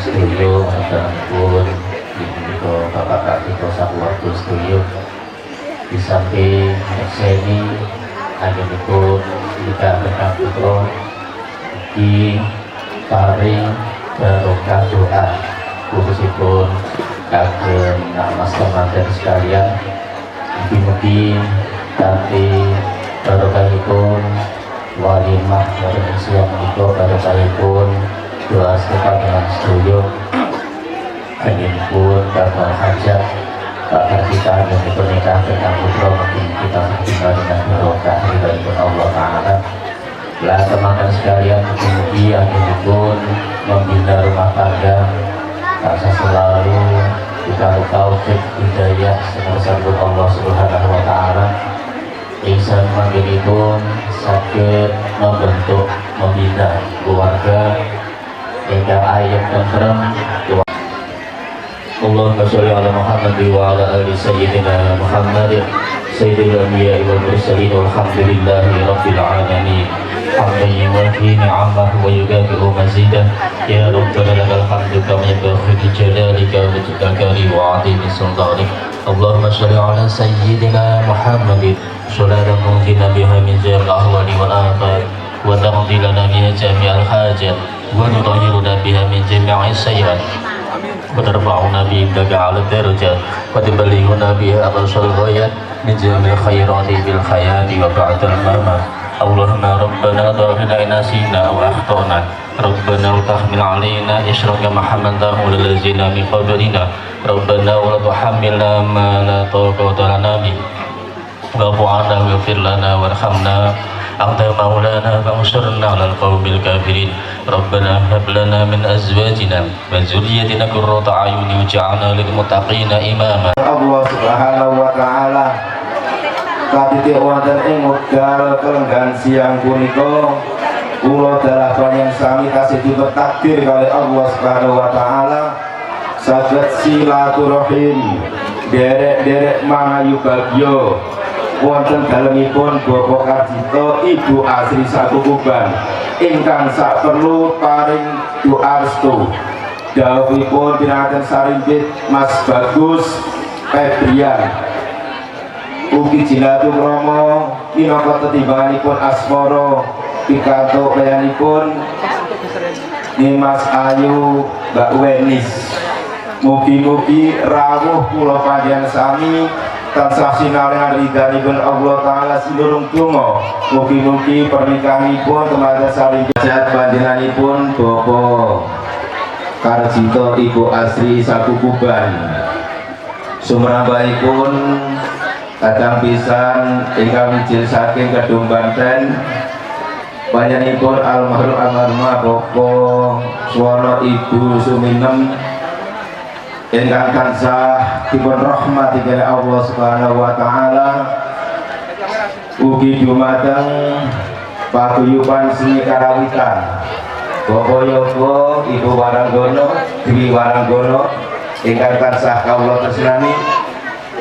setuju pun itu bapak kita sahabat setuju di samping seni hanya itu jika berkah putra di paring barokah doa khususipun kagem mas teman-teman sekalian mugi-mugi kanthi barokahipun walimah bareng siang itu barokahipun doa sepanjang setuju angin pun bakal hajat bakal kita yang pernikahan dengan putra mungkin kita tinggal dengan barokah dari Allah Ta'ala. Lah teman-teman sekalian mugi-mugi angin pun membina rumah tangga rasa selalu kita taufik hidayah semoga Allah Subhanahu Wa Ta'ala insan mandiri pun sakit membentuk membina keluarga hingga ayat tentrem. Allahumma sholli ala Muhammad wa ala ali sayyidina Muhammad sayyidil anbiya wal mursalin walhamdulillahi rabbil alamin. حمدا يوافي نعمه ويكافئ مزيده يا ربنا لك الحمد كما ينبغي لجلالك وجلالك وعظيم سلطانك. اللهم صل على سيدنا محمد صلاة تنجينا بها من جميع الأهوال والآفات وتقضي لنا بها جميع الحاجات وتطهرنا بها من جميع السيئات وترفعنا بك على الدرجات وتبلغنا بها أقصى الغايات من جميع الخيرات بالحياة وبعد الممات. اللهم ربنا ظاهرنا نسينا وأخطأنا ربنا وتحمل علينا إشرا كما حملته على الذين من قبلنا ربنا ولا تحملنا ما لا طاقة لنا به واعف عنا واغفر لنا وارحمنا أنت مولانا فانصرنا على القوم الكافرين. ربنا هب لنا من أزواجنا وذريتنا قرة أعين واجعلنا للمتقين إماما. Allah Subhanahu Wa Ta'ala katitik wonten ing wekdal kelenggan siang punika kula dalapan yang sami tasih ditakdir kali Allah Subhanahu Wa Ta'ala saged silaturahim derek-derek mangayu bagyo wonten dalemipun Bapak Karjito Ibu Asri Sakukuban ingkang sak perlu paring doa restu dawuhipun pinanganten sarimpit Mas Bagus Febrian ugi jilatu kromo minangka tetimbanganipun asmara pikantuk layanipun Mas Ayu Mbak Wenis. Mugi-mugi rawuh kula panjenengan sami tansah sinarengan ridhanipun Allah Ta'ala sinurung donga. Mugi-mugi pernikahanipun teman saling jajat panjenenganipun Bapak Karjito Ibu Asri Sakukuban sumrambahipun kadang pisan ingkang mijil saking Kedung Banten panjenenganipun almarhum almarhumah Bapak Suwono Ibu Suminem ingkang tansah dipun rahmati dening Allah Subhanahu Wa Ta'ala. Ugi dumateng paguyuban seni karawitan Bapak Yogo Ibu Waranggono Dwi Waranggono ingkang tansah kawula tresnani.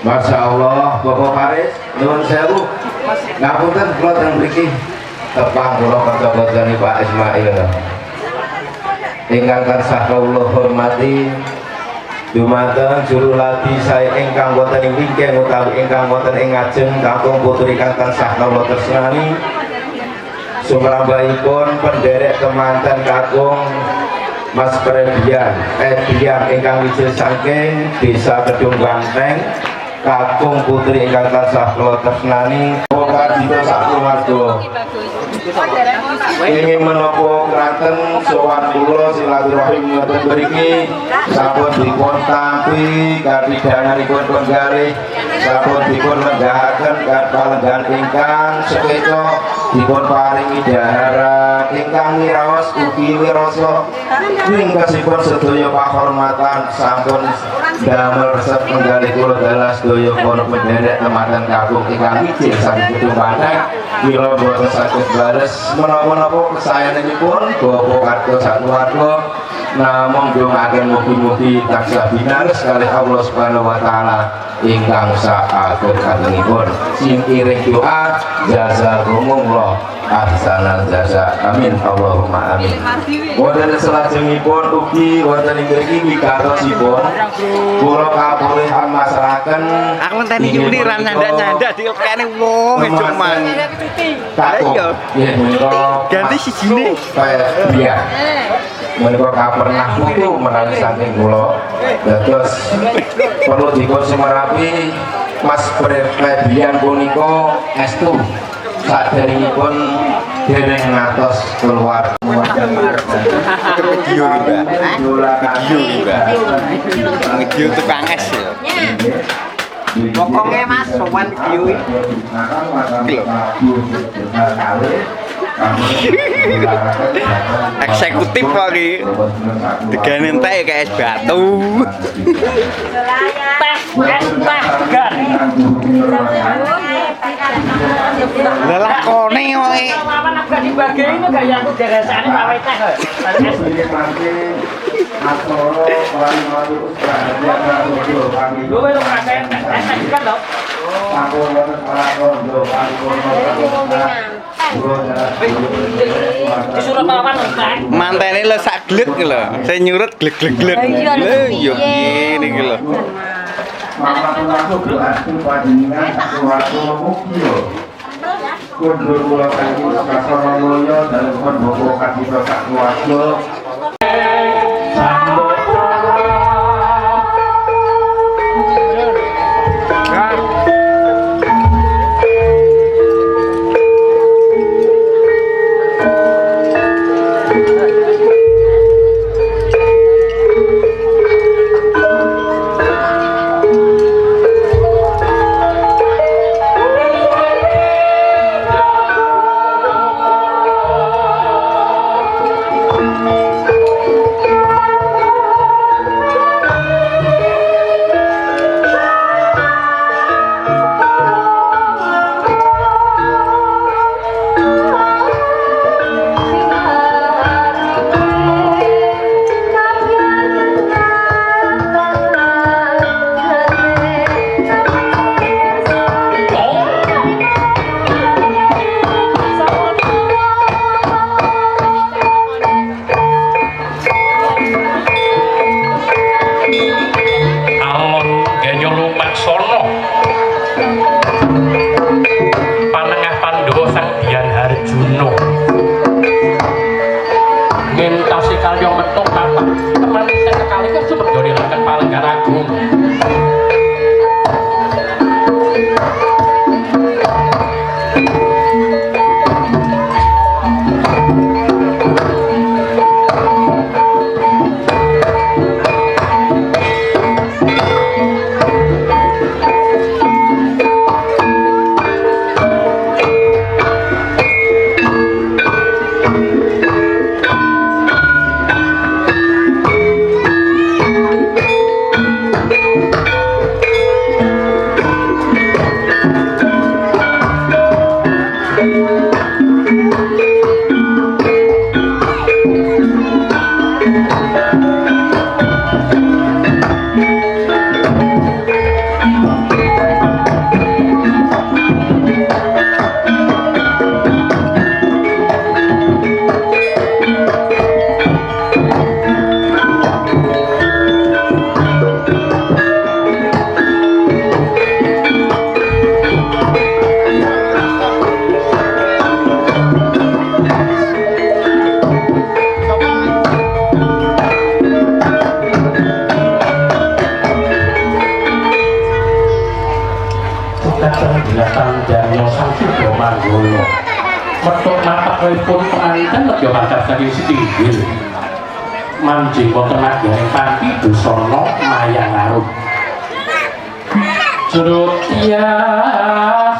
Masya Allah, Bapak Faris, nyuwun sewu, ngapunten kula teng mriki tepang kula kanca-kancane Pak Ismail. Ingkang tansah kawula hormati dumateng juru latih saya ingkang wonten ing wingking utawi ingkang wonten ing ngajeng kakung putri ingkang tansah kawula tresnani. Sumrambahipun penderek kemanten kakung Mas Febrian ingkang wijil saking Desa Kedung Banteng kakung putri ingkang tansah kula tresnani Bapak Karjito sak keluarga ingin menapa keranten sowan kula silaturahim ngoten mriki sampun dipun tampi kapidanganipun penggalih sampun dipun lenggahaken kalenggahan ingkang sekeca dipun paringi dahara ingkang miraos ugi wirasa wingkesipun sedaya pahormatan sampun damel resep penggalih kula dalas sedaya para penderek teman kakung ingkang ijin saking Kedung Banteng kula boten saged bales menapa-napa kesayanganipun Bapak Karjito sakeluarga namung ndongaken mugi-mugi tansah binares kalih Allah Subhanahu Wa Ta'ala ingkang sak agung kagungipun sing iring doa jazakumullah ahsanal jasa. Amin Allahumma amin. Wonten salajengipun ugi wonten ing mriki wigatosipun kula kapulih masrahaken Aku ngenteni Yuli ra nyandak-nyandak dikene wong cuman. Ayo. Ganti sijine. Iya. Menika kapernah putu menawi saking kula. Dados perlu dipun semerapi Mas Febrian punika estu saderengipun dereng ngatos keluar Video Mbak. Video tukang es ya. Pokoknya Mas sowan video eksekutif lagi digane entek kayak es batu. Lah kone kowe. Mantene lho sak glek lho. Saya nyurut glek-glek-glek. Lho yo ngene iki lho. Kundur kula kanthi kasana mulya dalem pondok kadita sak keluarga. Manjing wonten nagari Panti Busana Mayang Arum. Jeruk tias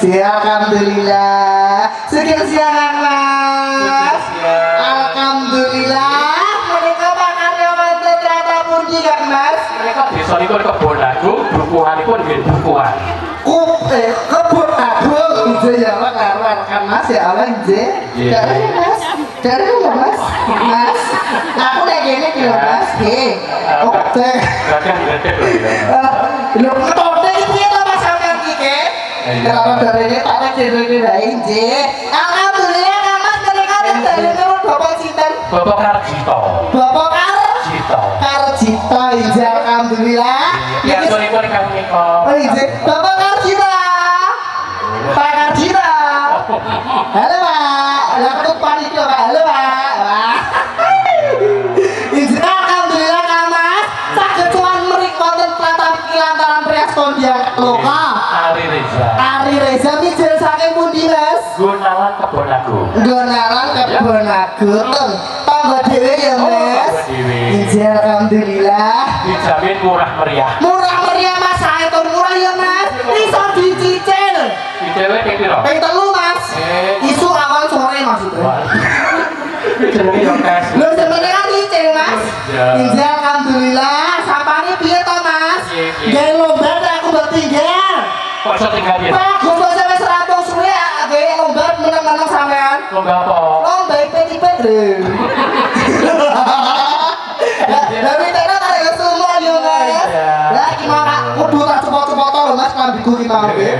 Alhamdulillah. Sekian siang Mas. Alhamdulillah. Menika pakarya wonten rata pundi Kang Mas? Mereka desa niku kebon agung, dukuhan niku nggih dukuhan. Kebun agung ijo ya Pak karo rekan Mas ya Allah nggih. Dari Mas. Dari ya Mas. Mas. Aku nek kene iki lho Mas. Nggih. Oke. Kadang gede lho ya. Lho ketote iki piye to Mas sampean iki ke? Kalau dari ini tak kira-kira nggih. Alhamdulillah Kang Mas menika dari karo Bapak sinten? Bapak Karjito. Bapak Jito. Karjito injil alhamdulillah. Ya niku kang nika. Oh injil Bapak Karjito. Pak Karjito. Halo Pak. Lah ketut panik lho Pak. Halo Pak. Wah. Injil alhamdulillah Kang Mas. Saged cuman mriki wonten Pratapi lantaran Prias Kondiang Loka. Ari Reza. Ari Reza mijil saking pundi Mas? Gunawan kebon agung. Donalan kebon agung. Tangga dhewe ya Mas. Injil alhamdulillah. Dijamin murah meriah. Murah meriah Mas, sae tur murah ya Mas. Iso dicicil. Di dhewe ping pira? Ping 3 Mas. Isu awal sore maksudnya. Jenenge yo kas. Lho sebenarnya kan cicil Mas. Injil alhamdulillah. Sapane piye to Mas? Gawe lomba tak aku mbok tinggal. Kok iso tinggal ya? Pak, Gus wis rampung suwe gawe lomba meneng-meneng sampean. Lomba apa? Lomba ipet-ipet lho. Lah mitene tak ada semua yo Mas. Lah iki mau kudu tak cepot-cepot lho Mas kambiku ki mau nggih.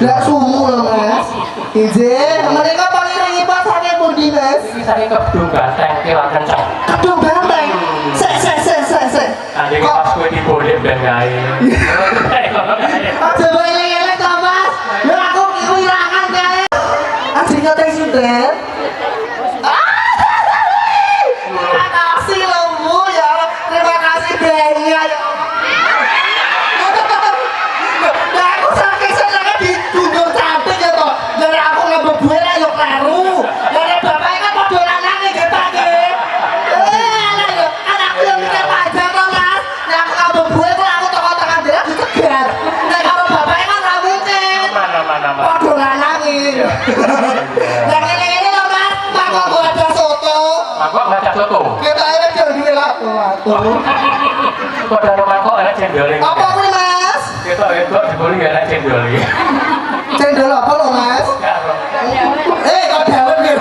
Lah sumu lho Mas. Izin menika pangiringipun saking pundi Mas? Iki saking kedung ganteng kewan kenceng. Kedung banteng. Sek. Anjing pas kowe diboleh ben gawe. Aja bae elek to Mas. Lah aku wirangan kae. Ajeng ngeteng sinten? Terima kasih loh Bu ya. Terima kasih banyak ya. Nah aku sakit senengnya ditunggu cantik ya toh. Dari aku ngebuk gue lah yuk laru. Dari bapaknya kan mau dolan nangis gitu nggih. Alah yo, anakku yang mikir panjang toh Mas. Nah aku ngebuk gue kok aku toko tangan dia dicegat. Nah kalau bapaknya kan nggak mungkin. Mana. Mau dolan nangis. Yang ini loh Mas, mangkok gue ada soto. Mangkok baca soto. Kita ini jadi lah tuh. Kok ada mangkok ana cendol iki. Apa kuwi Mas? Ketok diboling ana cendol iki. Cendol apa lo Mas? Kok daun nggih?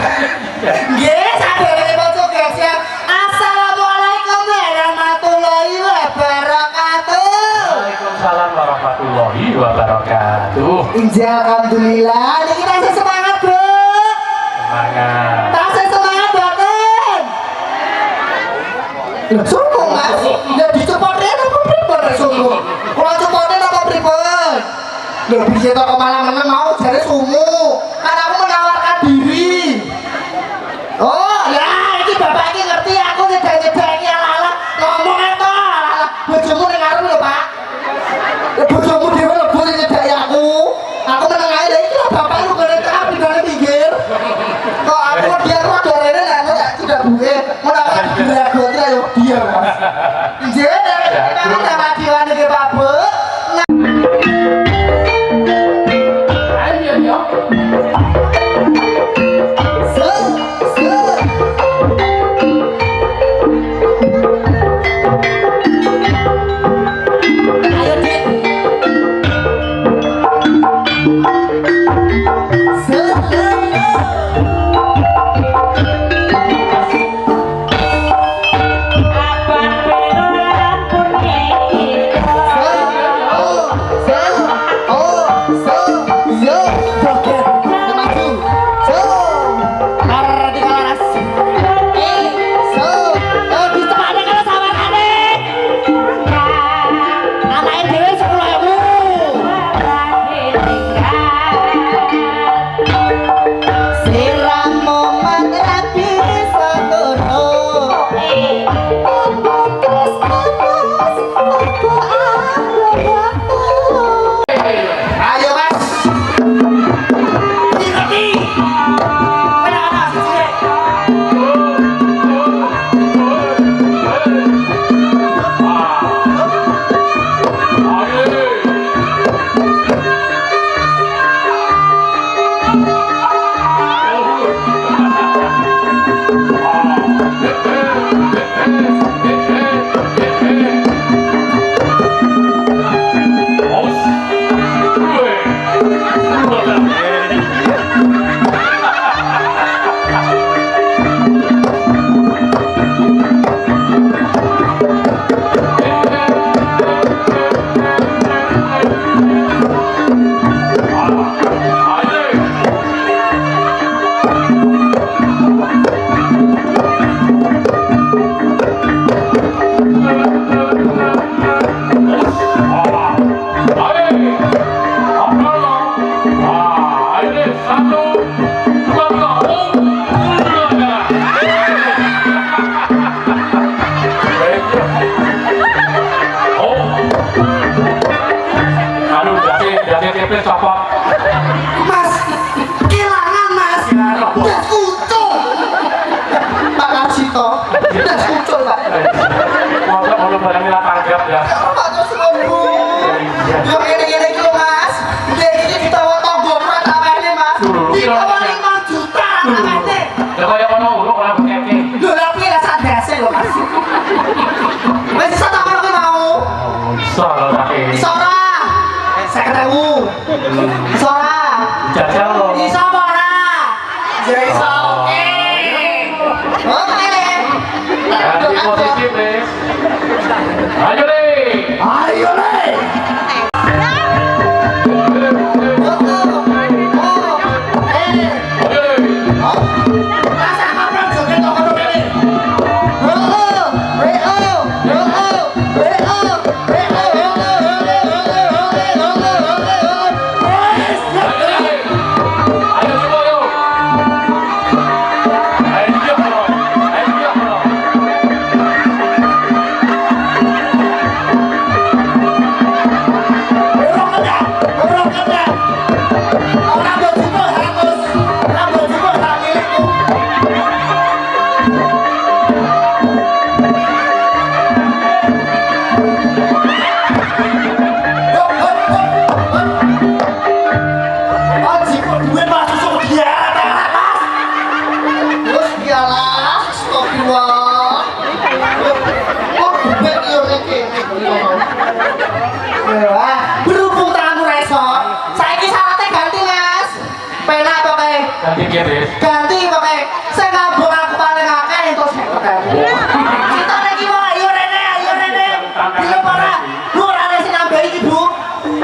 Nggih, sadurunge pocok guys ya. Assalamualaikum warahmatullahi wabarakatuh. Waalaikumsalam warahmatullahi wabarakatuh. Injil alhamdulillah. Niki tasih semangat, Bu. Semangat. Tasih semangat boten. Lho, sombong Mas. Ya dicepotin apa pripun rek sombong? Kula cepotin apa pripun? Lho, bisa to kok malah meneng mau jare sumu. Kan aku menawarkan diri. Oh, ya iki bapak iki ngerti aku nyedek-nyedek iki ala-ala ngomong to ala-ala bojomu ning ngarep lho, Pak. Bojomu dhewe lho boleh nyedek aku. Aku meneng ae lha iki lho bapak lu kene tak pindhane pinggir. Kok aku dia rada rene lha aku tak tidak buke. Menawarkan diri aku ayo dia, Mas. Nggih, kita sama diwan iki Pak Bu. Ayo yo. cepet copot. Mas, kehilangan mas. Das kucing. Pak Karsito, das kucing pak. Mau barang nila tanggap ya. Pak Karsito bu. Yo ini kilo mas. Dia ini ditawa tonggo murah ini mas. Ditawa 5 juta namanya. Lah kaya ono uruk ora keke. Lho tapi lah sadase lho mas. Wes iso tak kono mau. Iso lho tapi. Iso ora? 50.000. Iso ora? Jajal lho. Iso apa ora? Ya iso. Oke. Oke. Ganti posisi, Pres. Ayo deh. Ayo le. Ayo coba yo. Ayo bro. Ayo bro. Berhubung tanganmu resor, saiki syaratnya ganti mas. Penak pakai. Ganti dia, Pres. Ganti pakai. Saya ngabur aku paling akeh entuk 50.000. Kita lagi wae ayo rene. Dilo para. Lu ora ada sing nambahi iki, Bu.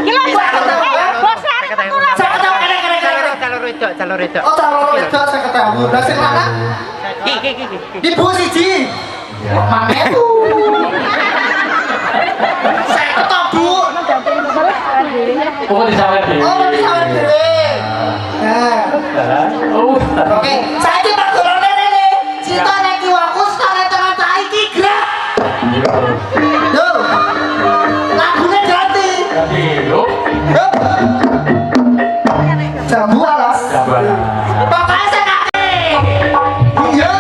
Kilo bos kurang. Saya ketawa kene. Calon redok. Oh, calon wedok saya ketawa. Lah sing lanang di Bu siji. Mangeku. Saya ketawa, Bu. Pokok disawer deh. Oh, bisa sawer dhewe. Nah. Oh. Oke, saiki Pak Golone rene. Cita nek kiwaku sekali tangan saiki gerak. Yo. Lagune ganti. Ganti yuk. Yo. Jambu alas. Sabar. Pokoknya saya kakek. Yo.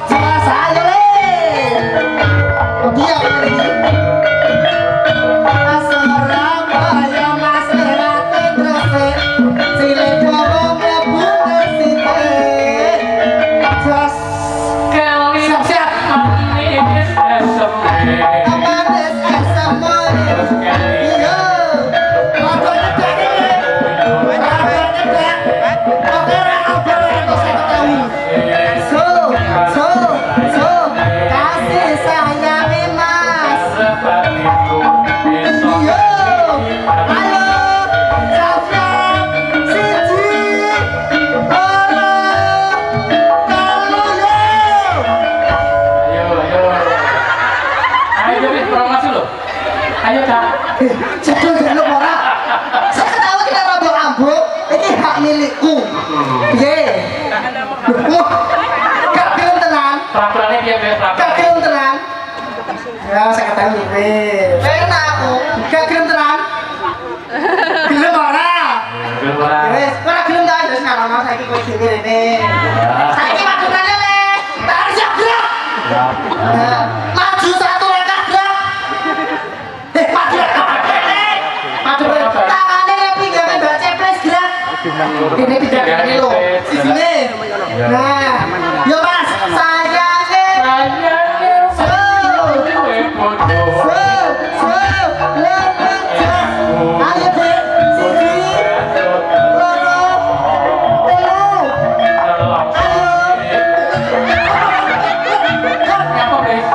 Jelas aja le. Dia ini. Asorang kaya mas erate gresik. Sile bawa mlebu nesite. Jos. Siap-siap. Amanis SMA. Iya. Rada nyedek iki. Rada nyedek. Oke ra abang entuk 50.000. So. Kasih sayangnya mas. Iya. Ayo. Siap-siap. Siji. Loro. Telu yo. Ayo wis promosi lho. Ayo Cak. Jadul jaluk ora. Saya ketawa kita rada ambuk. Iki hak milikku. Piye? Wah. Gak gelem tenan. Peraturannya dia Pres, Gak peraturan. gelem tenan. Ya saya ketawa iki. Enak aku. Gak gelem tenan. Gelem ora? Belum ora. Wes, ora gelem ta wis ngarono saiki kowe dhewe rene. Saiki madurane le. Tak siap gerak. Nah, maju satu langkah gerak. Maju maju tangannya lebih gak main ceples gerak. Ini tidak ini loh di sini. Nah, yo mas, sayangnya. Ayo deh, sini, loro, telu, Nyapa Pres?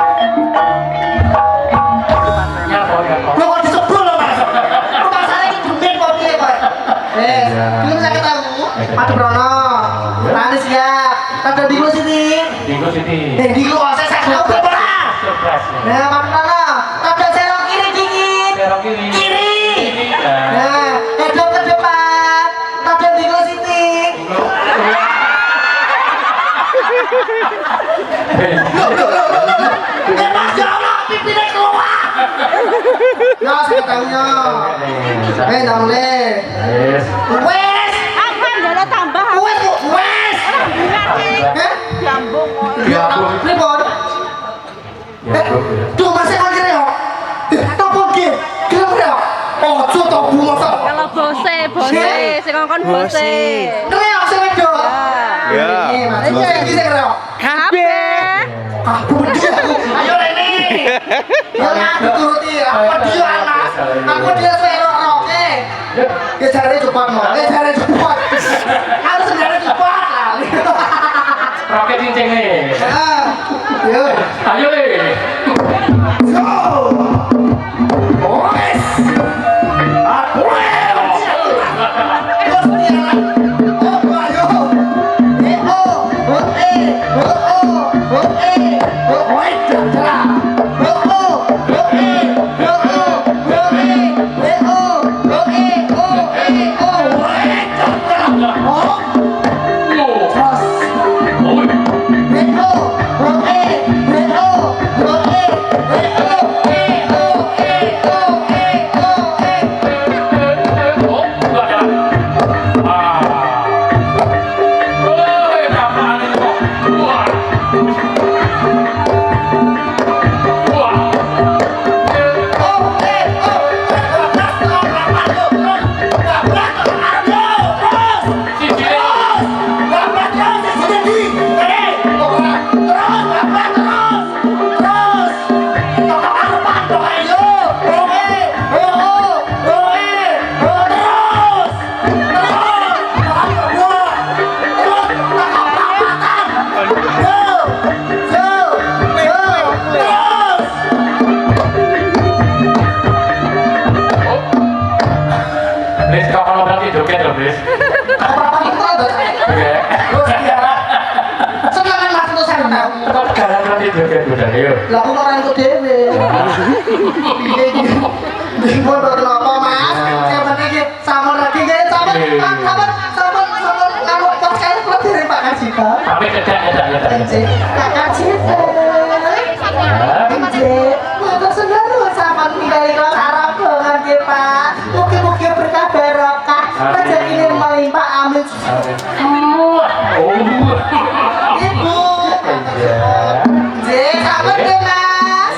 Nyapa. lo kok disebut lo mas? Rumah saya ini dumen kok piye kok? Belum saya ketahu. Madu Brono, nanti siap. Ada di sini. Minggu Siti. Di saya tahu berapa? Surprise. Nah, Madu Brono, ada serong kiri dikit. Serong kiri. Kiri. Nah. Nah, hedop ke depan. Ada di sini. Loh. Mas ya Allah, pimpin tahunya. Namune. Wes. Wes. Apa ada tambah? Wes kok wes. Heh? Jambung. Ya, pripun? Duh, masih kan kira ya? Topo nggih? Kira-kira? Ojo to Bu masa. Kalau bose, sing ngongkon bose. Kreok sing wedok. Ya. Ini Mas. Iki sing kreok. Kabeh. Kabur dia aku. Ayo Reni. Ya aku turuti. Apa dia anak? Aku dia serok roke. Ya jare cepat mau. Jare cepat. Harus jare cepat lah. Roket cincin nih. Ah. Yo. Ayo le. Go. Boys. Aku. Terus dia. Oh, ayo. Les kau kalau berarti joget loh, Les. Oke. Senengan Mas itu saya tahu. Kau jalan berarti joget udah, yuk. Lah aku orang itu dhewe. Piye iki? Bingung kok kenapa Mas? Saya penting iki sama lagi guys, sama kalau pas kali keluar dari Pak Kajika. Tapi kedak. Kakak Cita. Cik, mata segaru sama tinggal kelas Arab banget ya Pak. Mugi-mugi berkah barokah. Rezeki ini melimpah amin. Ibu. Cik, apa tuh Mas?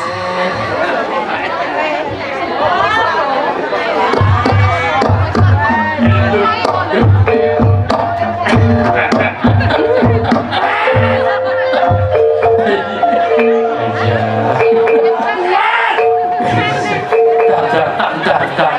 Tak.